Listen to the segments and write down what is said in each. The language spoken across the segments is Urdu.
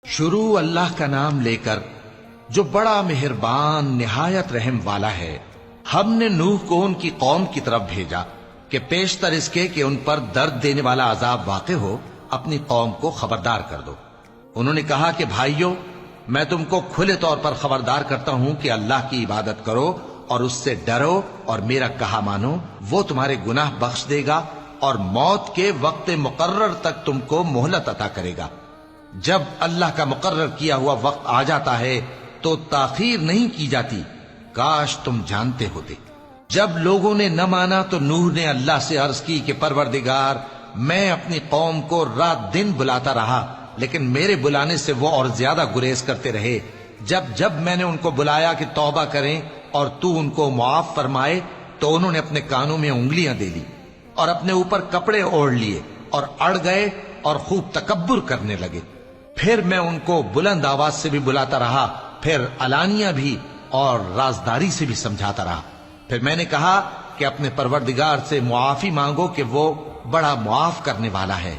شروع اللہ کا نام لے کر جو بڑا مہربان نہایت رحم والا ہے۔ ہم نے نوح کو ان کی قوم کی طرف بھیجا کہ پیشتر اس کے کہ ان پر درد دینے والا عذاب واقع ہو اپنی قوم کو خبردار کر دو۔ انہوں نے کہا کہ بھائیو، میں تم کو کھلے طور پر خبردار کرتا ہوں کہ اللہ کی عبادت کرو اور اس سے ڈرو اور میرا کہا مانو، وہ تمہارے گناہ بخش دے گا اور موت کے وقت مقرر تک تم کو مہلت عطا کرے گا۔ جب اللہ کا مقرر کیا ہوا وقت آ جاتا ہے تو تاخیر نہیں کی جاتی، کاش تم جانتے ہوتے۔ جب لوگوں نے نہ مانا تو نوح نے اللہ سے عرض کی کہ پروردگار، میں اپنی قوم کو رات دن بلاتا رہا لیکن میرے بلانے سے وہ اور زیادہ گریز کرتے رہے۔ جب میں نے ان کو بلایا کہ توبہ کریں اور تو ان کو معاف فرمائے تو انہوں نے اپنے کانوں میں انگلیاں دے لی اور اپنے اوپر کپڑے اوڑھ لیے اور اڑ گئے اور خوب تکبر کرنے لگے۔ پھر میں ان کو بلند آواز سے بھی بلاتا رہا، پھر علانیہ بھی اور رازداری سے بھی سمجھاتا رہا۔ پھر میں نے کہا کہ اپنے پروردگار سے معافی مانگو کہ وہ بڑا معاف کرنے والا ہے۔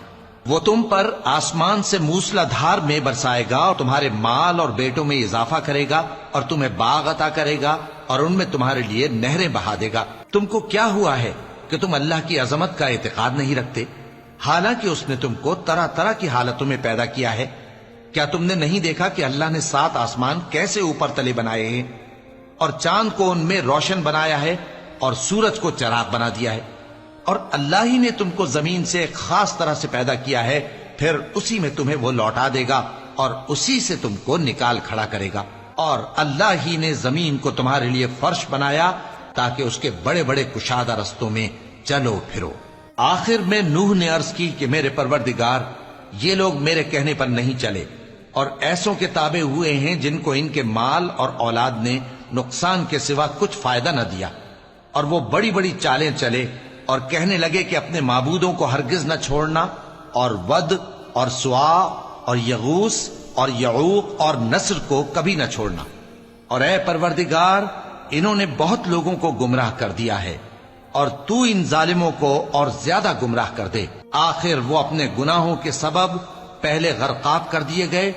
وہ تم پر آسمان سے موسلا دھار میں برسائے گا اور تمہارے مال اور بیٹوں میں اضافہ کرے گا اور تمہیں باغ عطا کرے گا اور ان میں تمہارے لیے نہریں بہا دے گا۔ تم کو کیا ہوا ہے کہ تم اللہ کی عظمت کا اعتقاد نہیں رکھتے، حالانکہ اس نے تم کو طرح طرح کی حالتوں میں پیدا کیا ہے؟ کیا تم نے نہیں دیکھا کہ اللہ نے 7 آسمان کیسے اوپر تلے بنائے ہیں اور چاند کو ان میں روشن بنایا ہے اور سورج کو چراغ بنا دیا ہے؟ اور اللہ ہی نے تم کو زمین سے ایک خاص طرح سے پیدا کیا ہے، پھر اسی میں تمہیں وہ لوٹا دے گا اور اسی سے تم کو نکال کھڑا کرے گا۔ اور اللہ ہی نے زمین کو تمہارے لیے فرش بنایا تاکہ اس کے بڑے بڑے کشادہ رستوں میں چلو پھرو۔ آخر میں نوح نے عرض کی کہ میرے پروردگار، یہ لوگ میرے کہنے پر نہیں چلے اور ایسوں کے تابع ہوئے ہیں جن کو ان کے مال اور اولاد نے نقصان کے سوا کچھ فائدہ نہ دیا، اور وہ بڑی بڑی چالیں چلے اور کہنے لگے کہ اپنے معبودوں کو ہرگز نہ چھوڑنا، اور ود اور سوا اور یغوس اور یعوق اور نصر کو کبھی نہ چھوڑنا۔ اور اے پروردگار، انہوں نے بہت لوگوں کو گمراہ کر دیا ہے اور تو ان ظالموں کو اور زیادہ گمراہ کر دے۔ آخر وہ اپنے گناہوں کے سبب پہلے غرقاب کر دیے گئے،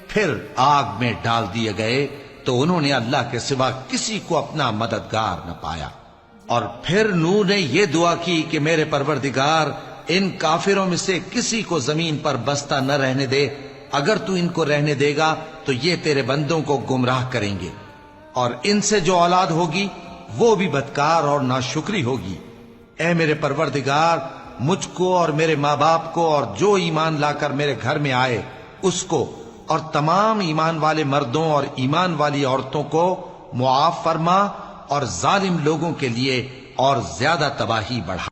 پھر آگ میں ڈال دیے گئے، تو انہوں نے اللہ کے سوا کسی کو اپنا مددگار نہ پایا۔ اور پھر نوح نے یہ دعا کی کہ میرے پروردگار، ان کافروں میں سے کسی کو زمین پر بستا نہ رہنے دے، اگر تو ان کو رہنے دے گا تو یہ تیرے بندوں کو گمراہ کریں گے، اور ان سے جو اولاد ہوگی وہ بھی بدکار اور ناشکری ہوگی۔ اے میرے پروردگار، مجھ کو اور میرے ماں باپ کو اور جو ایمان لا کر میرے گھر میں آئے اس کو اور تمام ایمان والے مردوں اور ایمان والی عورتوں کو معاف فرما اور ظالم لوگوں کے لیے اور زیادہ تباہی بڑھا۔